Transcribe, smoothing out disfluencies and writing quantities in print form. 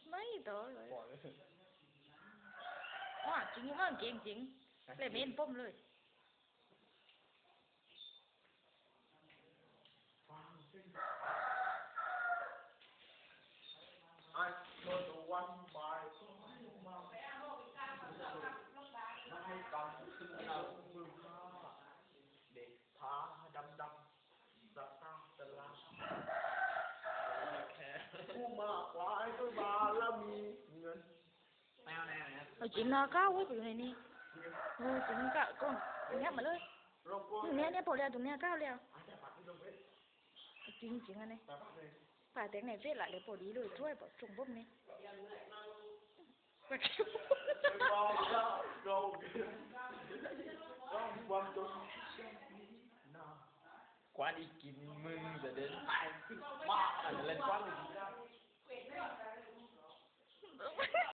ไม่ต่อเลยว้าจริงว่าเก่งจริงเลยไม่เห็นปุ่มเลยไอ้โน้ตวันบ่ายไม่ให้การขึ้นเรามือข้าเด็กผาดำดำสักตาตะลาผู้มากกว่าไอ้ตัวบาแล้วมีเงินแนวเอาจริงนะก้าวไว้ไปอยู่ในนี้จริงก้าวก้อนเนี้ยมาเลยเนี่ยพอแล้วตรงเนี้ยก้าวแล้วจริงจริงอันนี้ป่าแต่งไหนเสร็จละเดี๋ยวพอดีเลยช่วยปะส่งปุ๊บนี่กวาดอีกกินมึงจะเดินไปมาอะไรเล่นกวาด